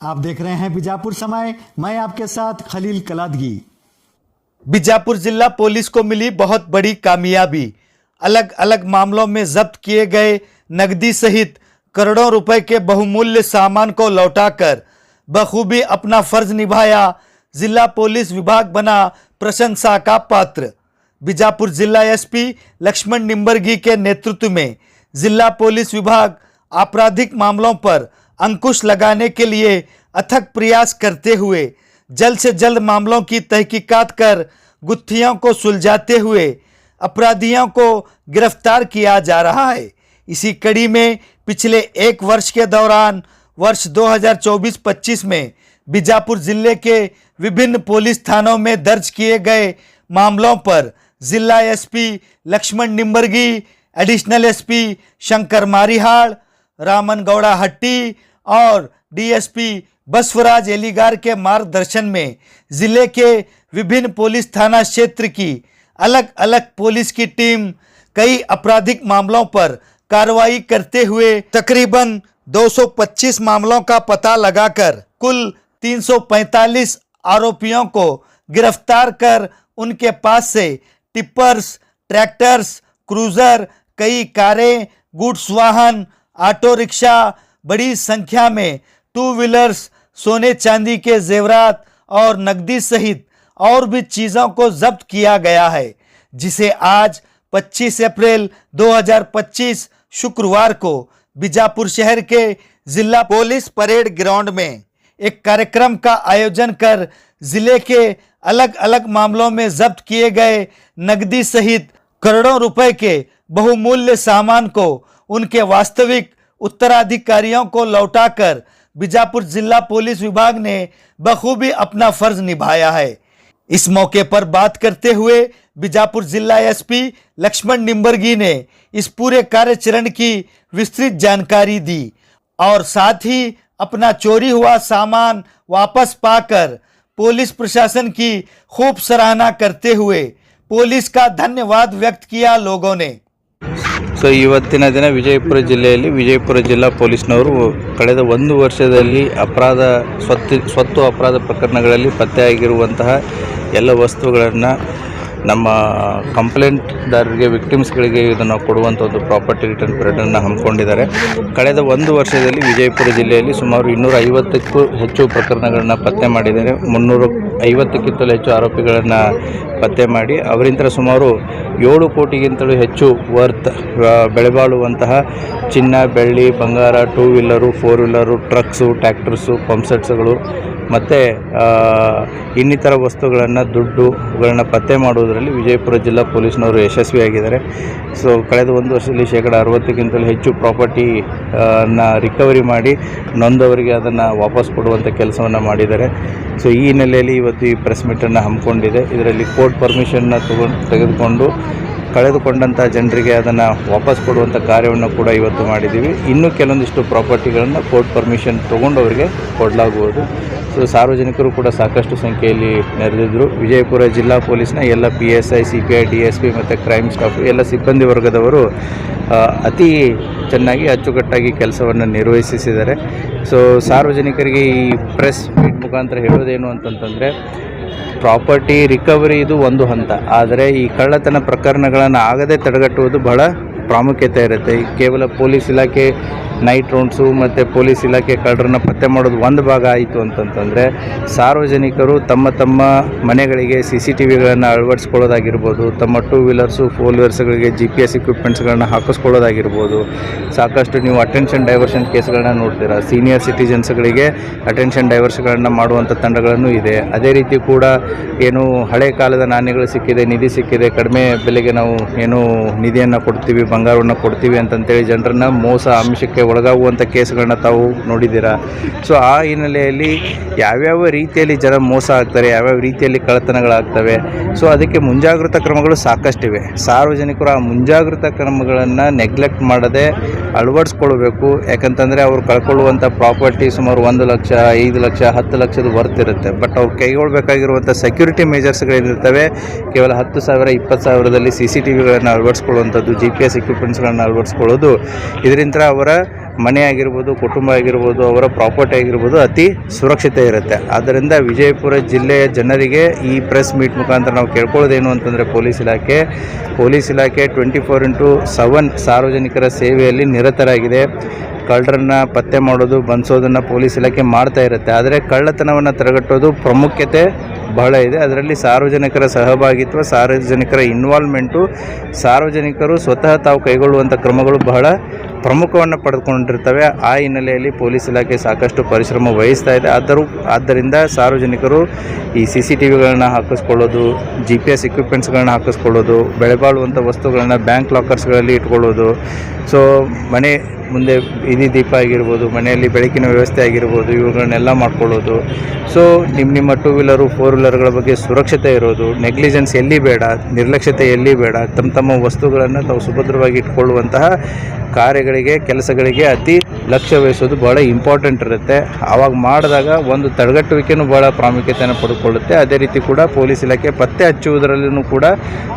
आप देख रहे हैं बीजापुर समय। मैं आपके साथ खलील कलादगी। बीजापुर जिला पुलिस को मिली बहुत बड़ी कामयाबी। अलग अलग मामलों में जब्त किए गए नकदी सहित करोड़ों रुपए के बहुमूल्य सामान को लौटाकर बखूबी अपना फर्ज निभाया। जिला पुलिस विभाग बना प्रशंसा का पात्र। बीजापुर जिला एसपी लक्ष्मण निंबरगी के नेतृत्व में जिला पुलिस विभाग आपराधिक मामलों पर अंकुश लगाने के लिए अथक प्रयास करते हुए जल्द से जल्द मामलों की तहकीकात कर गुत्थियों को सुलझाते हुए अपराधियों को गिरफ्तार किया जा रहा है। इसी कड़ी में पिछले एक वर्ष के दौरान वर्ष 2024-25 में बीजापुर जिले के विभिन्न पुलिस थानों में दर्ज किए गए मामलों पर जिला SP Laxman Nimbargi, additional SP Shankar Marihad, Raman Gowda Hatti और डीएसपी बसवराज एलीगार के मार्गदर्शन में जिले के विभिन्न पुलिस थाना क्षेत्र की अलग अलग पुलिस की टीम कई आपराधिक मामलों पर कार्रवाई करते हुए तकरीबन 225 मामलों का पता लगाकर कुल 345 आरोपियों को गिरफ्तार कर उनके पास से टिप्पर्स, ट्रैक्टर्स, क्रूजर, कई कारें, गुड्स वाहन, ऑटो रिक्शा, बड़ी संख्या में टू व्हीलर्स, सोने चांदी के जेवरात और नकदी सहित और भी चीज़ों को जब्त किया गया है, जिसे आज 25 अप्रैल 2025 शुक्रवार को बीजापुर शहर के जिला पुलिस परेड ग्राउंड में एक कार्यक्रम का आयोजन कर जिले के अलग अलग मामलों में जब्त किए गए नकदी सहित करोड़ों रुपए के बहुमूल्य सामान को उनके वास्तविक उत्तराधिकारियों को लौटाकर बीजापुर जिला पुलिस विभाग ने बखूबी अपना फर्ज निभाया है। इस मौके पर बात करते हुए बीजापुर जिला एसपी लक्ष्मण निंबरगी ने इस पूरे कार्यचरण की विस्तृत जानकारी दी और साथ ही अपना चोरी हुआ सामान वापस पाकर पुलिस प्रशासन की खूब सराहना करते हुए पुलिस का धन्यवाद व्यक्त किया लोगों ने। ಇವತ್ತಿನ ದಿನ ವಿಜಯಪುರ ಜಿಲ್ಲೆಯಲ್ಲಿ ವಿಜಯಪುರ ಜಿಲ್ಲಾ ಪೊಲೀಸ್ನವರು ಕಳೆದ ಒಂದು ವರ್ಷದಲ್ಲಿ ಸ್ವತ್ತು ಅಪರಾಧ ಪ್ರಕರಣಗಳಲ್ಲಿ ಪತ್ತೆಯಾಗಿರುವಂತಹ ಎಲ್ಲ ವಸ್ತುಗಳನ್ನು ನಮ್ಮ ಕಂಪ್ಲೇಂಟ್ದಾರರಿಗೆ, ವಿಕ್ಟಿಮ್ಸ್ಗಳಿಗೆ ಇದನ್ನು ಕೊಡುವಂಥ ಒಂದು ಪ್ರಾಪರ್ಟಿ ರಿಟರ್ನ್ ಪೀರಿಯಡನ್ನು ಹಮ್ಮಿಕೊಂಡಿದ್ದಾರೆ. ಕಳೆದ ಒಂದು ವರ್ಷದಲ್ಲಿ ವಿಜಯಪುರ ಜಿಲ್ಲೆಯಲ್ಲಿ ಸುಮಾರು 250ಕ್ಕೂ ಹೆಚ್ಚು ಪ್ರಕರಣಗಳನ್ನು ಪತ್ತೆ ಮಾಡಿದ್ದಾರೆ. 350ಕ್ಕಿಂತಲೂ ಹೆಚ್ಚು ಆರೋಪಿಗಳನ್ನು ಪತ್ತೆ ಮಾಡಿ ಅವರಿಂದ ಸುಮಾರು 7 ಕೋಟಿಗಿಂತಲೂ ಹೆಚ್ಚು ಬೆಲೆಬಾಳುವಂತಹ ಚಿನ್ನ, ಬೆಳ್ಳಿ, ಬಂಗಾರ, ಟೂ ವೀಲರು, 4 ವೀಲರು, ಟ್ರಕ್ಸು, ಟ್ರ್ಯಾಕ್ಟರ್ಸು, ಪಂಪ್ಸೆಟ್ಸ್ಗಳು ಮತ್ತು ಇನ್ನಿತರ ವಸ್ತುಗಳನ್ನು, ದುಡ್ಡುಗಳನ್ನು ಪತ್ತೆ ಮಾಡುವುದರಲ್ಲಿ ವಿಜಯಪುರ ಜಿಲ್ಲಾ ಪೊಲೀಸ್ನವರು ಯಶಸ್ವಿಯಾಗಿದ್ದಾರೆ. ಕಳೆದ ಒಂದು ವರ್ಷದಲ್ಲಿ 60ಕ್ಕಿಂತಲೂ ಹೆಚ್ಚು ಪ್ರಾಪರ್ಟಿನ ರಿಕವರಿ ಮಾಡಿ ನೊಂದವರಿಗೆ ಅದನ್ನು ವಾಪಸ್ ಕೊಡುವಂಥ ಕೆಲಸವನ್ನು ಮಾಡಿದ್ದಾರೆ. ಈ ಹಿನ್ನೆಲೆಯಲ್ಲಿ ಇವತ್ತು ಈ ಪ್ರೆಸ್ ಮೀಟನ್ನು ಹಮ್ಮಿಕೊಂಡಿದೆ. ಇದರಲ್ಲಿ ಕೋರ್ಟ್ ಪರ್ಮಿಷನ್ನ ತೆಗೆದುಕೊಂಡು ಕಳೆದುಕೊಂಡಂಥ ಜನರಿಗೆ ಅದನ್ನು ವಾಪಸ್ ಕೊಡುವಂಥ ಕಾರ್ಯವನ್ನು ಕೂಡ ಇವತ್ತು ಮಾಡಿದ್ದೀವಿ. ಇನ್ನೂ ಕೆಲವೊಂದಿಷ್ಟು ಪ್ರಾಪರ್ಟಿಗಳನ್ನು ಕೋರ್ಟ್ ಪರ್ಮಿಷನ್ ತೊಗೊಂಡು ಅವರಿಗೆ ಕೊಡಲಾಗುವುದು. ಸಾರ್ವಜನಿಕರು ಕೂಡ ಸಾಕಷ್ಟು ಸಂಖ್ಯೆಯಲ್ಲಿ ನೆರೆದಿದ್ದರು. ವಿಜಯಪುರ ಜಿಲ್ಲಾ ಪೊಲೀಸ್ನ ಎಲ್ಲ PSI, CPI, DSP ಮತ್ತು ಕ್ರೈಮ್ ಸ್ಟಾಫ್ ಎಲ್ಲ ಸಿಬ್ಬಂದಿ ವರ್ಗದವರು ಅತಿ ಚೆನ್ನಾಗಿ ಅಚ್ಚುಕಟ್ಟಾಗಿ ಕೆಲಸವನ್ನು ನಿರ್ವಹಿಸಿದ್ದಾರೆ. ಸಾರ್ವಜನಿಕರಿಗೆ ಈ ಪ್ರೆಸ್ ಮೀಟ್ ಮುಖಾಂತರ ಹೇಳೋದೇನು ಅಂತಂತಂದರೆ, ಪ್ರಾಪರ್ಟಿ ರಿಕವರಿ ಇದು ಒಂದು ಹಂತ, ಆದರೆ ಈ ಕಳ್ಳತನ ಪ್ರಕರಣಗಳನ್ನು ಆಗದೆ ತಡೆಗಟ್ಟುವುದು ಬಹಳ ಪ್ರಾಮುಖ್ಯತೆ ಇರುತ್ತೆ. ಕೇವಲ ಪೊಲೀಸ್ ಇಲಾಖೆ ನೈಟ್ ರೌಂಡ್ಸು ಮತ್ತು ಪೊಲೀಸ್ ಇಲಾಖೆ ಕಳ್ಳರನ್ನ ಪತ್ತೆ ಮಾಡೋದು ಒಂದು ಭಾಗ ಆಯಿತು ಅಂತಂತಂದರೆ, ಸಾರ್ವಜನಿಕರು ತಮ್ಮ ಮನೆಗಳಿಗೆ CCTVಗಳನ್ನು ಅಳವಡಿಸ್ಕೊಳ್ಳೋದಾಗಿರ್ಬೋದು, ತಮ್ಮ ಟೂ ವೀಲರ್ಸು, 4 ವೀಲರ್ಸ್ಗಳಿಗೆ GPS ಇಕ್ವಿಪ್ಮೆಂಟ್ಸ್ಗಳನ್ನ ಹಾಕಿಸ್ಕೊಳ್ಳೋದಾಗಿರ್ಬೋದು. ಸಾಕಷ್ಟು ನೀವು ಅಟೆನ್ಷನ್ ಡೈವರ್ಷನ್ ಕೇಸ್ಗಳನ್ನ ನೋಡ್ತೀರಾ. ಸೀನಿಯರ್ ಸಿಟಿಜನ್ಸ್ಗಳಿಗೆ ಅಟೆನ್ಷನ್ ಡೈವರ್ಷನ್ಗಳನ್ನು ಮಾಡುವಂಥ ತಂಡಗಳನ್ನು ಇದೆ. ಅದೇ ರೀತಿ ಕೂಡ ಏನು ಹಳೆ ಕಾಲದ ನಾಣ್ಯಗಳು ಸಿಕ್ಕಿದೆ, ನಿಧಿ ಸಿಕ್ಕಿದೆ, ಕಡಿಮೆ ಬೆಲೆಗೆ ನಾವು ಏನು ನಿಧಿಯನ್ನು ಕೊಡ್ತೀವಿ, ಬಂಗಾರವನ್ನು ಕೊಡ್ತೀವಿ ಅಂತಂತೇಳಿ ಜನರನ್ನ ಮೋಸ, ಆಮಿಷಕ್ಕೆ ಒಳಗಾಗುವಂಥ ಕೇಸ್ಗಳನ್ನ ತಾವು ನೋಡಿದ್ದೀರಾ. ಆ ಹಿನ್ನೆಲೆಯಲ್ಲಿ ಯಾವ್ಯಾವ ರೀತಿಯಲ್ಲಿ ಜನ ಮೋಸ ಆಗ್ತಾರೆ, ಯಾವ್ಯಾವ ರೀತಿಯಲ್ಲಿ ಕಳ್ಳತನಗಳಾಗ್ತವೆ, ಅದಕ್ಕೆ ಮುಂಜಾಗ್ರತಾ ಕ್ರಮಗಳು ಸಾಕಷ್ಟಿವೆ. ಸಾರ್ವಜನಿಕರು ಆ ಮುಂಜಾಗ್ರತಾ ಕ್ರಮಗಳನ್ನು ನೆಗ್ಲೆಕ್ಟ್ ಮಾಡದೆ ಅಳವಡಿಸ್ಕೊಳ್ಬೇಕು. ಯಾಕಂತಂದರೆ ಅವರು ಕಳ್ಕೊಳ್ಳುವಂಥ ಪ್ರಾಪರ್ಟಿ ಸುಮಾರು 1 ಲಕ್ಷ, 5 ಲಕ್ಷ, 10 ಲಕ್ಷದ ವರ್ತ್ ಇರುತ್ತೆ. ಬಟ್ ಅವ್ರು ಕೈಗೊಳ್ಳಬೇಕಾಗಿರುವಂಥ ಸೆಕ್ಯೂರಿಟಿ ಮೆಜರ್ಸ್ಗಳೇನಿರ್ತವೆ ಕೇವಲ 10,000, 20,000ದಲ್ಲಿ CCTVಗಳನ್ನು ಅಳವಡಿಸ್ಕೊಳ್ಳುವಂಥದ್ದು, GPS ಇಕ್ವಿಪ್ಮೆಂಟ್ಸ್ಗಳನ್ನು ಅಳವಡಿಸ್ಕೊಳ್ಳೋದು. ಇದರಿಂದ ಅವರ ಮನೆ ಆಗಿರ್ಬೋದು, ಕುಟುಂಬ ಆಗಿರ್ಬೋದು, ಅವರ ಪ್ರಾಪರ್ಟಿ ಆಗಿರ್ಬೋದು ಅತಿ ಸುರಕ್ಷತೆ ಇರುತ್ತೆ. ಆದ್ದರಿಂದ ವಿಜಯಪುರ ಜಿಲ್ಲೆಯ ಜನರಿಗೆ ಈ ಪ್ರೆಸ್ ಮೀಟ್ ಮುಖಾಂತರ ನಾವು ಕೇಳ್ಕೊಳ್ಳೋದೇನು ಅಂತಂದರೆ ಪೊಲೀಸ್ ಇಲಾಖೆ 24/7 ಸಾರ್ವಜನಿಕರ ಸೇವೆಯಲ್ಲಿ ನಿರತರಾಗಿದೆ. ಕಳ್ಳರನ್ನು ಪತ್ತೆ ಮಾಡೋದು, ಬಂಧಿಸೋದನ್ನು ಪೊಲೀಸ್ ಇಲಾಖೆ ಮಾಡ್ತಾ ಇರುತ್ತೆ. ಆದರೆ ಕಳ್ಳತನವನ್ನು ತಡೆಗಟ್ಟೋದು ಪ್ರಾಮುಖ್ಯತೆ ಬಹಳ ಇದೆ. ಅದರಲ್ಲಿ ಸಾರ್ವಜನಿಕರ ಸಹಭಾಗಿತ್ವ, ಸಾರ್ವಜನಿಕರ ಇನ್ವಾಲ್ವ್ಮೆಂಟು, ಸಾರ್ವಜನಿಕರು ಸ್ವತಃ ತಾವು ಕೈಗೊಳ್ಳುವಂಥ ಕ್ರಮಗಳು ಬಹಳ ಪ್ರಮುಖವನ್ನು ಪಡೆದುಕೊಂಡಿರ್ತವೆ. ಆ ಹಿನ್ನೆಲೆಯಲ್ಲಿ ಪೊಲೀಸ್ ಇಲಾಖೆ ಸಾಕಷ್ಟು ಪರಿಶ್ರಮ ವಹಿಸ್ತಾ ಇದೆ. ಆದ್ದರಿಂದ ಸಾರ್ವಜನಿಕರು ಈ CCTVಗಳನ್ನ ಹಾಕಿಸ್ಕೊಳ್ಳೋದು, GPS ಇಕ್ವಿಪ್ಮೆಂಟ್ಸ್ಗಳನ್ನ ಹಾಕಿಸ್ಕೊಳ್ಳೋದು, ಬೆಲೆಬಾಳುವಂಥ ವಸ್ತುಗಳನ್ನ ಬ್ಯಾಂಕ್ ಲಾಕರ್ಸ್ಗಳಲ್ಲಿ ಇಟ್ಕೊಳ್ಳೋದು, ಸೊ ಮನೆ ಮುಂದೆ ಬೀದಿ ದೀಪ ಆಗಿರ್ಬೋದು, ಮನೆಯಲ್ಲಿ ಬೆಳಕಿನ ವ್ಯವಸ್ಥೆ ಆಗಿರ್ಬೋದು, ಇವುಗಳನ್ನೆಲ್ಲ ಮಾಡ್ಕೊಳ್ಳೋದು. ಸೊ ನಿಮ್ಮ 2 ವೀಲರು 4 ವೀಲರ್ಗಳ ಬಗ್ಗೆ ಸುರಕ್ಷತೆ ಇರೋದು, ನೆಗ್ಲಿಜೆನ್ಸ್ ಎಲ್ಲಿ ಬೇಡ, ನಿರ್ಲಕ್ಷ್ಯತೆ ಎಲ್ಲಿ ಬೇಡ, ತಮ್ಮ ವಸ್ತುಗಳನ್ನು ತಾವು ಸುಭದ್ರವಾಗಿ ಇಟ್ಕೊಳ್ಳುವಂತಹ ಕಾರ್ಯಗಳಿಗೆ, ಕೆಲಸಗಳಿಗೆ ಅತಿ ಲಕ್ಷ್ಯ ವಹಿಸೋದು ಭಾಳ ಇಂಪಾರ್ಟೆಂಟ್ ಇರುತ್ತೆ. ಆವಾಗ ಮಾಡಿದಾಗ ಒಂದು ತಡೆಗಟ್ಟುವಿಕೆಯೂ ಭಾಳ ಪ್ರಾಮುಖ್ಯತೆಯನ್ನು ಪಡೆದುಕೊಳ್ಳುತ್ತೆ. ಅದೇ ರೀತಿ ಕೂಡ ಪೊಲೀಸ್ ಇಲಾಖೆ ಪತ್ತೆ ಹಚ್ಚುವುದರಲ್ಲೂ ಕೂಡ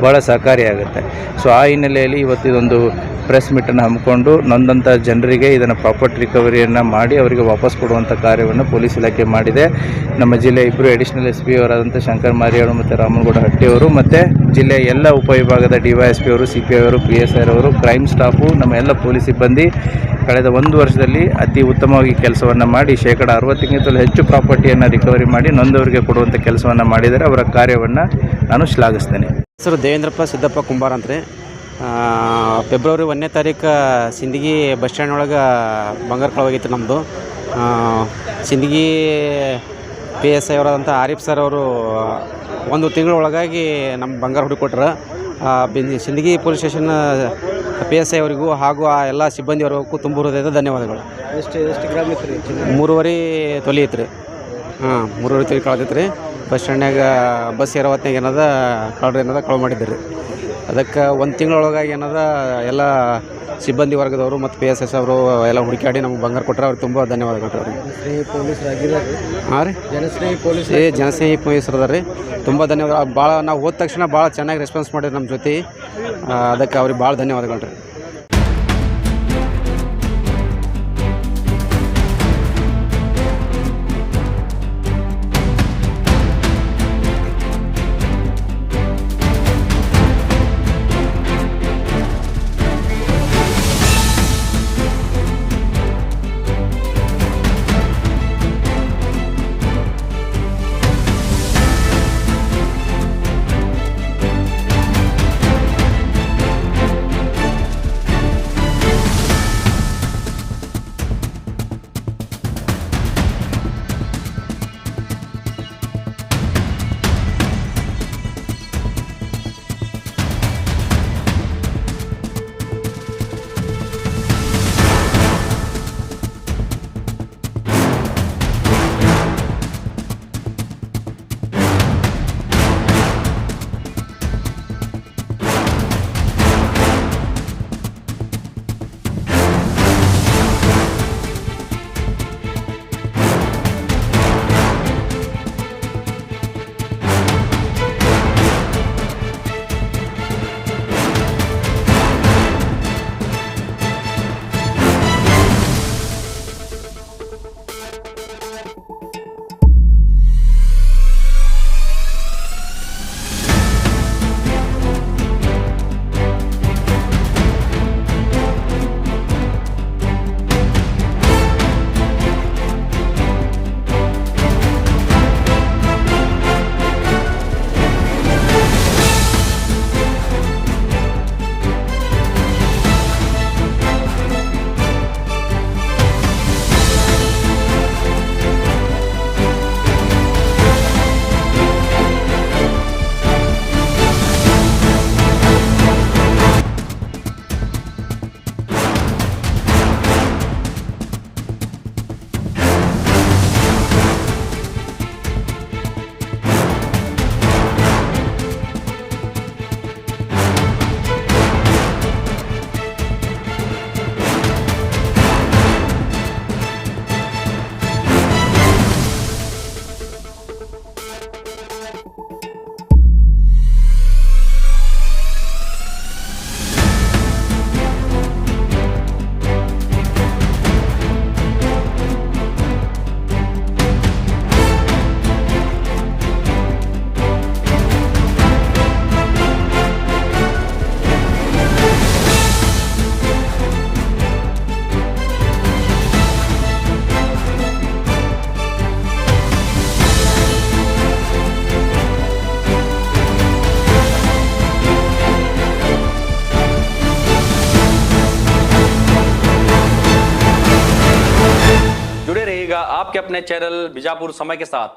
ಭಾಳ ಸಹಕಾರಿಯಾಗುತ್ತೆ. ಸೊ ಆ ಹಿನ್ನೆಲೆಯಲ್ಲಿ ಇವತ್ತಿದೊಂದು ಪ್ರೆಸ್ ಮೀಟನ್ನು ಹಮ್ಮಿಕೊಂಡು ನೊಂದಂಥ ಜನರಿಗೆ ಇದನ್ನು ಪ್ರಾಪರ್ಟಿ ರಿಕವರಿಯನ್ನು ಮಾಡಿ ಅವರಿಗೆ ವಾಪಸ್ ಕೊಡುವಂಥ ಕಾರ್ಯವನ್ನು ಪೊಲೀಸ್ ಇಲಾಖೆ ಮಾಡಿದೆ. ನಮ್ಮ ಜಿಲ್ಲೆಯ 2 ಅಡಿಷನಲ್ SP ಅವರಾದಂಥ ಶಂಕರ್ ಮಾರಿಯಾಳು ಮತ್ತು ರಾಮನಗೌಡ ಹಟ್ಟಿಯವರು ಮತ್ತು ಜಿಲ್ಲೆಯ ಎಲ್ಲ ಉಪವಿಭಾಗದ DYSP ಅವರು, CPI ಅವರು, PSI ಅವರು, ಕ್ರೈಮ್ ಸ್ಟಾಫು, ನಮ್ಮ ಎಲ್ಲ ಪೊಲೀಸ್ ಸಿಬ್ಬಂದಿ ಕಳೆದ 1 ವರ್ಷದಲ್ಲಿ ಅತಿ ಉತ್ತಮವಾಗಿ ಕೆಲಸವನ್ನು ಮಾಡಿ 60%ಕ್ಕಿಂತಲೂ ಹೆಚ್ಚು ಪ್ರಾಪರ್ಟಿಯನ್ನು ರಿಕವರಿ ಮಾಡಿ ನೊಂದವರಿಗೆ ಕೊಡುವಂಥ ಕೆಲಸವನ್ನು ಮಾಡಿದರೆ ಅವರ ಕಾರ್ಯವನ್ನು ನಾನು ಶ್ಲಾಘಿಸ್ತೇನೆ. ಹೆಸರು ದೇವೇಂದ್ರಪ್ಪ ಸಿದ್ದಪ್ಪ ಕುಂಬಾರ ಅಂತ್ರಿ. ಫೆಬ್ರವರಿ 1ನೇ ತಾರೀಕು ಸಿಂದಗಿ ಬಸ್ ಸ್ಟ್ಯಾಂಡ್ ಒಳಗೆ ಬಂಗಾರ ಕಳವಾಗಿತ್ತು ನಮ್ಮದು. ಸಿಂದಗಿ PSI ಅವರಾದಂಥ ಆರಿಫ್ ಸರ್ ಅವರು 1 ತಿಂಗಳೊಳಗಾಗಿ ನಮ್ಮ ಬಂಗಾರ ಹುಡುಕೊಟ್ರು. ಸಿಂದಗಿ ಪೊಲೀಸ್ ಸ್ಟೇಷನ್ PSI ಅವರಿಗೂ ಹಾಗೂ ಆ ಎಲ್ಲ ಸಿಬ್ಬಂದಿಯವರಿಗೂ ತುಂಬ ಹೃದಯದ ಧನ್ಯವಾದಗಳು. ಎಷ್ಟು ಗ್ರಾಮ್ ಇತ್ತು ರೀ? 3.5 ತೊಲೆ ಐತ್ರಿ. 3.5 ತೊಲೆ ಕಳೆದೈತೆ ರೀ. ಬಸ್ ಸ್ಟ್ಯಾಂಡ್ನಾಗ ಬಸ್ ಏರೋ ಹೊತ್ನಾಗ ಏನದ ಕಳ್ಳರು ಕಳು ಮಾಡಿದ್ರಿ. ಅದಕ್ಕೆ 1 ತಿಂಗಳೊಳಗಾಗಿ ಏನದ ಎಲ್ಲ ಸಿಬ್ಬಂದಿ ವರ್ಗದವರು ಮತ್ತು PSS ಅವರು ಎಲ್ಲ ಹುಡುಕಾಡಿ ನಮ್ಗೆ ಬಂಗಾರ ಕೊಟ್ಟರೆ ಅವ್ರಿಗೆ ತುಂಬ ಧನ್ಯವಾದಗಳು ರೀ. ಜನಸ್ನೇಹಿ ಪೊಲೀಸರಾಗಿದ್ದಾರೆ. ಹಾಂ ರೀ, ಜನಸ್ನೇಹಿ ಪೊಲೀಸ್ ಜನಸ್ನೇಹಿ ಪೊಲೀಸರು ಅದ ರೀ. ತುಂಬ ಧನ್ಯವಾದ. ಭಾಳ ನಾವು ಹೋದ ತಕ್ಷಣ ಭಾಳ ಚೆನ್ನಾಗಿ ರೆಸ್ಪಾನ್ಸ್ ಮಾಡಿರಿ ನಮ್ಮ ಜೊತೆ. ಅದಕ್ಕೆ ಅವ್ರಿಗೆ ಭಾಳ ಧನ್ಯವಾದಗಳು ರೀ. आपके अपने चैनल बीजापुर समय के साथ।